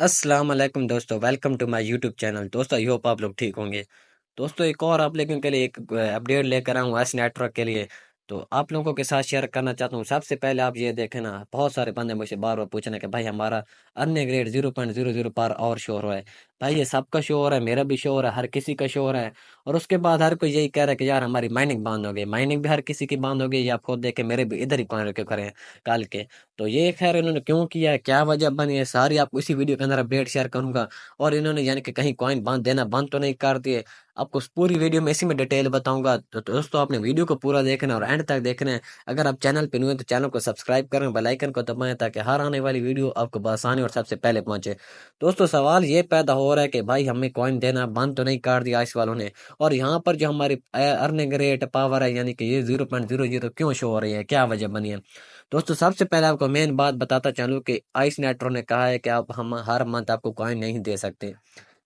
अस्सलाम वालेकुम दोस्तों, welcome to my YouTube channel. दोस्तों, आई होप आप लोग ठीक होंगे। दोस्तों, एक और आप लोगों के लिए एक अपडेट लेकर आया हूँ एस नेटवर्क के लिए। तो आप लोगों के साथ शेयर करना चाहता हूँ। सबसे पहले आप ये देखें ना, बहुत सारे बंदे मुझे बार बार पूछने कि भाई हमारा earning grade 0.00 per hour show हो रहा है। भाई ये सबका शो हो रहा है, मेरा भी शो हो रहा है, हर किसी का शो हो रहा है। और उसके बाद हर कोई यही कह रहा है कि यार हमारी माइनिंग बंद हो गई। माइनिंग भी हर किसी की बंद हो गई। ये आप खुद देखे, मेरे भी इधर ही कॉइन रखे खड़े हैं कल के। तो ये खैर इन्होंने क्यों किया है, क्या वजह बनी है, सारी आपको इसी वीडियो के अंदर अपडेट शेयर करूंगा। और इन्होंने यानी कि कहीं कॉइन बांध देना बंद तो नहीं कर दिए। आपको उस पूरी वीडियो में इसी में डिटेल बताऊंगा। तो दोस्तों, आपने वीडियो को पूरा देखना और एंड तक देखना है। अगर आप चैनल पे न्यू हैं तो चैनल को सब्सक्राइब करें, बेल आइकन को दबाएं ताकि हर आने वाली वीडियो आपको बआसानी और सबसे पहले पहुंचे। दोस्तों, सवाल ये पैदा हो रहा है कि भाई हमें कॉइन देना बंद तो नहीं कर दिया इस वालों ने। और यहाँ पर जो हमारी अर्निंग रेट पावर है यानी कि ये 0.00 क्यों शो हो रही है, क्या वजह बनी है। दोस्तों, सबसे पहले आपको मेन बात बताता चलूं कि आइस नेट्रो ने कहा है कि आप हम हर मंथ आपको कॉइन नहीं दे सकते।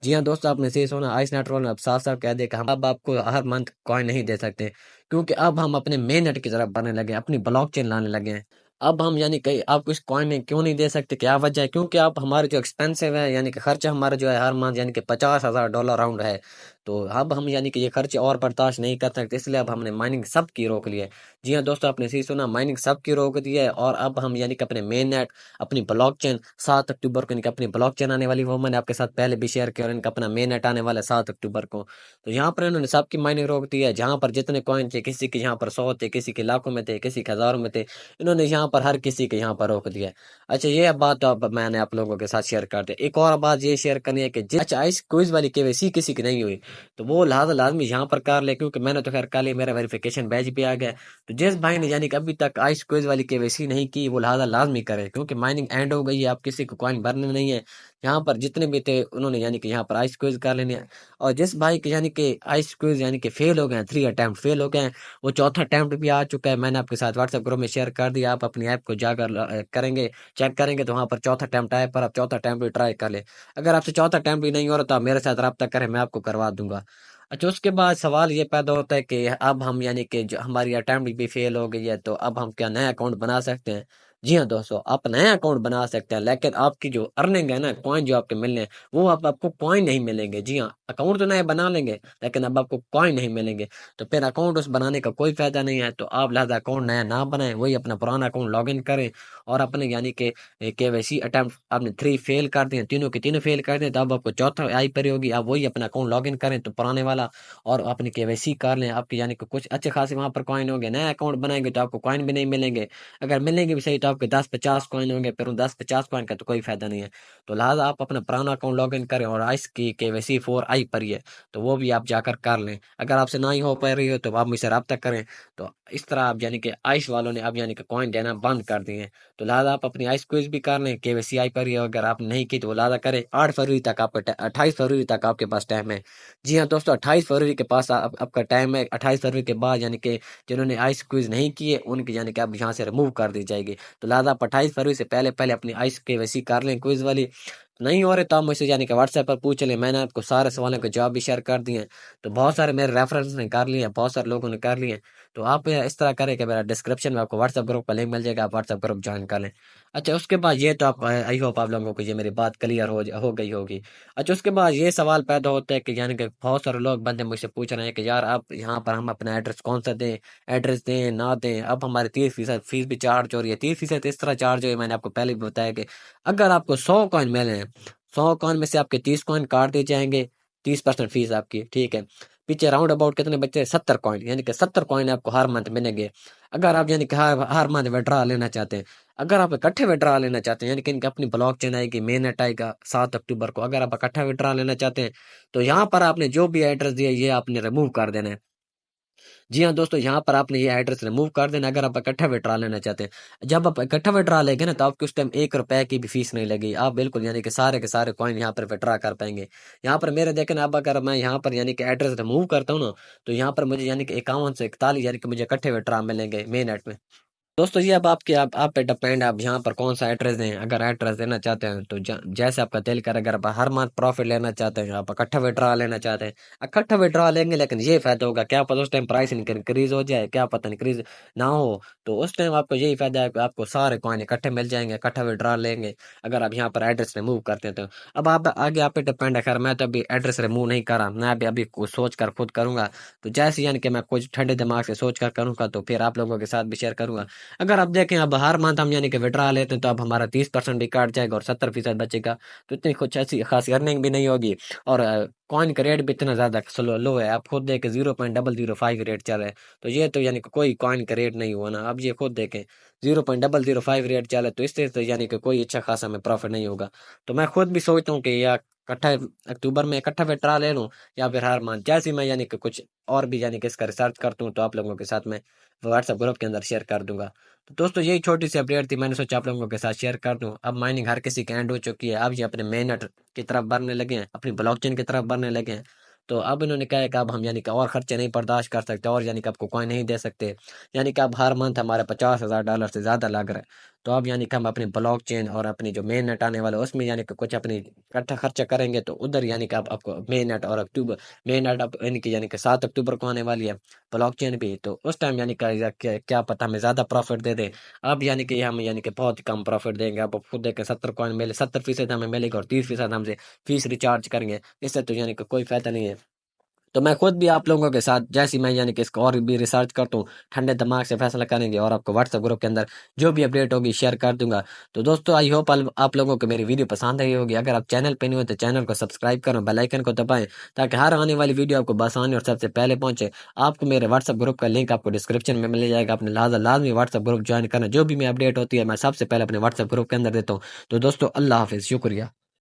जी हाँ दोस्तों, आपने सही सुना, आइस नेट्रो ने अब साफ साफ कह दिया कि हम अब आपको हर मंथ कॉइन नहीं दे सकते। क्योंकि अब हम अपने मेन नेट की तरफ बढ़ने लगे हैं, अपनी ब्लॉकचेन लाने लगे हैं। अब हम यानी कहीं आपको इस कॉइन में क्यों नहीं दे सकते, क्या वजह है, क्योंकि आप हमारे जो एक्सपेंसिव है यानी कि खर्चा हमारा जो है हर मंथ यानी कि $50,000 राउंड है। तो अब हम यानी कि ये खर्चे और बर्दाश्त नहीं कर सकते, इसलिए अब हमने माइनिंग सब की रोक ली है। जी हाँ दोस्तों, आपने सही सुना, माइनिंग सब की रोक दी है। और अब हम यानी कि अपने मेन नेट, अपनी ब्लॉकचेन 7 अक्टूबर को इनका अपनी ब्लॉकचेन आने वाली, वो मैंने आपके साथ पहले भी शेयर किया। और इनका अपना मेन नेट आने वाला है 7 अक्टूबर को। तो यहाँ पर इन्होंने सबकी माइनिंग रोक दी है। जहाँ पर जितने कॉइन थे, किसी के यहाँ पर 100 थे, किसी के लाखों में थे, किसी के हजारों में थे, इन्होंने यहाँ पर हर किसी के यहाँ पर रोक दिया है। अच्छा, ये बात तो अब मैंने आप लोगों के साथ शेयर कर दी। एक और बात ये शेयर करनी है कि अच्छा इस क्विज वाली केवाईसी किसी की नहीं हुई तो वो लाजमी लाजमी यहाँ पर कर ले, क्योंकि मैंने तो खैर कल ही मेरा वेरिफिकेशन बैच भी आ गया। तो जिस भाई ने यानी कि अभी तक आइस क्विज वाली केवाईसी नहीं की, वो लिहाजा लाजमी करे, क्योंकि माइनिंग एंड हो गई है, अब किसी को कॉइन भरने नहीं है। यहाँ पर जितने भी थे उन्होंने यानी कि यहाँ पर आइस क्विज कर लेने हैं। और जिस भाई के यानी कि आइस क्विज यानी कि फेल हो गए हैं, 3 अटेम्प्ट फेल हो गए हैं, वो चौथा अटेम्प्ट भी आ चुका है। मैंने आपके साथ व्हाट्सएप ग्रुप में शेयर कर दिया। आप अपनी ऐप को जाकर करेंगे, चेक करेंगे तो वहाँ पर चौथा अटेम्प्ट आया, पर आप चौथा अटेम्प्ट भी ट्राई कर ले। अगर आपसे चौथा अटेम्प्ट भी नहीं हो रहा तो आप मेरे साथ रब्ता करें, मैं आपको करवा दूंगा। अच्छा, उसके बाद सवाल ये पैदा होता है कि अब हम यानी कि जो हमारी अटेम्प्ट भी फेल हो गई है, तो अब हम क्या नया अकाउंट बना सकते हैं। जी हाँ दोस्तों, आप नया अकाउंट बना सकते हैं, लेकिन आपकी जो अर्निंग है ना, कॉइन जो आपके मिलने हैं, वो अब आपको कॉइन नहीं मिलेंगे। जी हाँ, अकाउंट तो नया बना लेंगे, लेकिन अब आपको कॉइन नहीं मिलेंगे। तो फिर अकाउंट उस बनाने का कोई फायदा नहीं है। तो आप लिहाजा अकाउंट नया ना बनाएं, वही अपना पुराना अकाउंट लॉग इन करें। और अपने यानी कि केवाईसी अटेम्प्ट आपने 3 फेल कर दिए, तीनों के तीनों फेल कर दिए, तो अब आपको चौथा आई परी होगी। आप वही अपना अकाउंट लॉग इन करें तो पुराने वाला, और अपनी केवाईसी कर लें आपकी, यानी कि कुछ अच्छे खासे वहां पर कॉइन होंगे। नया अकाउंट बनाएंगे तो आपको कॉइन भी नहीं मिलेंगे, अगर मिलेंगे भी सही तो आपके 10-50 कॉइन होंगे, फिर उन 10-50 कॉइन का तो कोई फायदा नहीं है। तो लिहाजा आप अपना पुराना अकाउंट लॉग इन करें, और आइस की केवाईसी 4 आई परी है, तो वो भी आप जाकर कर लें। अगर आपसे ना ही हो पा रही हो तो आप मुझसे रब्ता करें। तो इस तरह आप यानी कि आइस वालों ने अब यानी कि कॉइन देना बंद कर दिए हैं। तो लिहाजा आप अपनी आइस क्विज भी कर लें, केवाईसी आई परी है, अगर आप नहीं की तो वो लिहाजा करें। 8 फरवरी तक आपका 28 फरवरी तक आपके पास टाइम है। जी हाँ दोस्तों, 28 फरवरी के पास आपका टाइम है। 28 फरवरी के बाद यानी कि जिन्होंने आइस क्विज नहीं किए उनकी यानी कि अब यहाँ से रिमूव कर दी जाएगी। तो लिहाजा आप 28 फरवरी से पहले पहले अपनी आइस केवाईसी कर लें क्विज वाली। नहीं हो रहे तो आप मुझसे यानी कि व्हाट्सएप पर पूछ लें, मैंने आपको सारे सवालों के जवाब भी शेयर कर दिए हैं। तो बहुत सारे मेरे रेफरेंस ने कर लिए हैं, बहुत सारे लोगों ने कर लिए हैं। तो आप इस तरह करें कि मेरा डिस्क्रिप्शन में आपको व्हाट्सएप ग्रुप का लिंक मिल जाएगा, आप व्हाट्सएप ग्रुप ज्वाइन कर लें। अच्छा, उसके बाद ये तो आप आई होप आप लोगों को ये मेरी बात क्लियर हो गई होगी। अच्छा, उसके बाद ये सवाल पैदा होता है कि यानी कि बहुत सारे लोग बंदे मुझसे पूछ रहे हैं कि यार आप यहाँ पर हम अपना एड्रेस कौन सा दें, एड्रेस दें ना दें। अब हमारे 30% फीस भी चार्ज हो रही है। 30% इस तरह चार्ज हो रही है, मैंने आपको पहले भी बताया कि अगर आपको 100 कॉइन मिले हैं, 100 कॉइन में से आपके 30 कॉइन काट दिए जाएंगे। 30% फीस आपकी, ठीक है। पीछे राउंड अबाउट कितने बच्चे, 70 कॉइन, यानी कि 70 कॉइन आपको हर मंथ मिलेंगे। अगर आप यानी कि हर मंथ विड्रा लेना चाहते हैं, अगर आप इकट्ठे विड्रा लेना चाहते हैं, यानी कि इनकी अपनी ब्लॉक चेन आएगी, मेन नेट आएगा 7 अक्टूबर को, अगर आप इकट्ठा विड्रा लेना चाहते हैं तो यहाँ पर आपने जो भी एड्रेस दिया ये आपने रिमूव कर देना है। जी हाँ दोस्तों, यहाँ पर आपने ये एड्रेस रिमूव कर देना अगर आप इकट्ठा विड्रा लेना चाहते हैं। जब आप इकट्ठा विड्रा लेंगे ना, तो आपको उस टाइम 1 रुपए की भी फीस नहीं लगेगी। आप बिल्कुल यानी कि सारे के सारे कॉइन यहाँ पर विड्रा कर पाएंगे। यहाँ पर मेरे देखें ना, अब अगर मैं यहाँ पर यानी कि एड्रेस रिमूव करता हूँ ना, तो यहाँ पर मुझे यानी कि 51 से 41 यानी कि मुझे इकट्ठे विड्रा मिलेंगे मेन नेट में। दोस्तों जी अब आप पे डिपेंड है, आप यहाँ पर कौन सा एड्रेस दें। अगर एड्रेस देना चाहते हैं तो जैसे आपका दिल करे, अगर आप हर मंथ प्रॉफिट लेना चाहते हैं, आप इकट्ठा विड्रॉ लेना चाहते हैं, इकट्ठा विड्रॉ लेंगे, लेकिन ये फायदा होगा, क्या पता उस टाइम प्राइस इंक्रीज हो जाए, क्या पता इंक्रीज ना हो। तो उस टाइम आपको यही फायदा है कि आपको सारे कॉइन इकट्ठे मिल जाएंगे, इकट्ठा विड्रॉ लेंगे अगर आप यहाँ पर एड्रेस रिमूव करते हैं तो। अब आप आगे आप पे डिपेंड है। खैर मैं तो अभी एड्रेस रिमूव नहीं कर रहा, मैं अभी अभी कुछ सोच कर खुद करूंगा। तो जैसे यानी कि मैं कुछ ठंडे दिमाग से सोच कर करूंगा तो फिर आप लोगों के साथ भी शेयर करूंगा। अगर आप देखें अब हर मंथ हम यानी कि विड्रा लेते हैं तो अब हमारा 30% भी काट जाएगा और 70% बचेगा। तो इतनी कुछ ऐसी खास अर्निंग भी नहीं होगी। और कॉइन का रेट भी इतना ज़्यादा स्लो लो है, आप खुद देखें 0.005 रेट चल रहा है। तो ये तो यानी कि कोई कॉइन का रेट नहीं हुआ ना, अब ये खुद देखें 0.005 रेट चल रहा है, तो इससे तो यानी कि कोई अच्छा खासा में प्रॉफिट नहीं होगा। तो मैं खुद भी सोचता हूँ कि या इकट्ठा अक्टूबर में इकट्ठा विड्रा ले लूँ या फिर हर मंथ, जैसे ही मैं यानी कि कुछ और भी यानी कि इसका रिसर्च करता हूँ तो आप लोगों के साथ मैं व्हाट्सएप ग्रुप के अंदर शेयर कर दूंगा। तो दोस्तों यही छोटी सी अपडेट थी, मैंने सोचा आप लोगों के साथ शेयर कर दूं। अब माइनिंग हर किसी की एंड हो चुकी है, अब ये अपने मेन नेट की तरफ बढ़ने लगे हैं, अपनी ब्लॉकचेन की तरफ बढ़ने लगे हैं। तो अब इन्होंने कहा है कि अब हम यानी कि और खर्चे नहीं बर्दाश्त कर सकते और यानी कि आपको कॉइन नहीं दे सकते। यानी कि अब हर मंथ हमारे $50,000 से ज़्यादा लग रहा है। तो अब यानी कि हम अपनी ब्लॉकचेन और अपनी जो मेन नेट आने वाला है उसमें यानी कि कुछ अपनी इकट्ठा खर्चा करेंगे तो उधर यानी कि आप आपको मेन नेट और अक्टूबर मेन नेट अब यानी कि 7 अक्टूबर को आने वाली है ब्लॉकचेन भी। तो उस टाइम यानी कि क्या पता हमें ज़्यादा प्रॉफिट दे दे। अब यानी कि हम यानी कि बहुत ही कम प्रॉफिट देंगे। अब खुद देखें 70 कॉइन मिले, 70% हमें मिलेगा और 30% हमसे फीस रिचार्ज करेंगे। इससे तो यानी कि कोई फायदा नहीं है। तो मैं खुद भी आप लोगों के साथ जैसे ही मैं यानी कि इसको और भी रिसर्च करता हूँ, ठंडे दिमाग से फैसला करेंगे और आपको व्हाट्सएप ग्रुप के अंदर जो भी अपडेट होगी शेयर कर दूंगा। तो दोस्तों आई होप आप लोगों को मेरी वीडियो पसंद आई होगी। अगर आप चैनल पे नहीं हो तो चैनल को सब्सक्राइब करो, बेल आइकन को दबाएं, ताकि हर आने वाली वीडियो आपको बसाने और सबसे पहले पहुंचे। आपको मेरे व्हाट्सएप ग्रुप का लिंक आपको डिस्क्रिप्शन में मिल जाएगा, अपने लाजमी व्हाट्सएप ग्रुप ज्वाइन करना, जो भी मैं अपडेट होती है मैं सबसे पहले अपने व्हाट्सएप ग्रुप के अंदर देता हूँ। तो दोस्तों अल्लाह हाफिज़, शुक्रिया।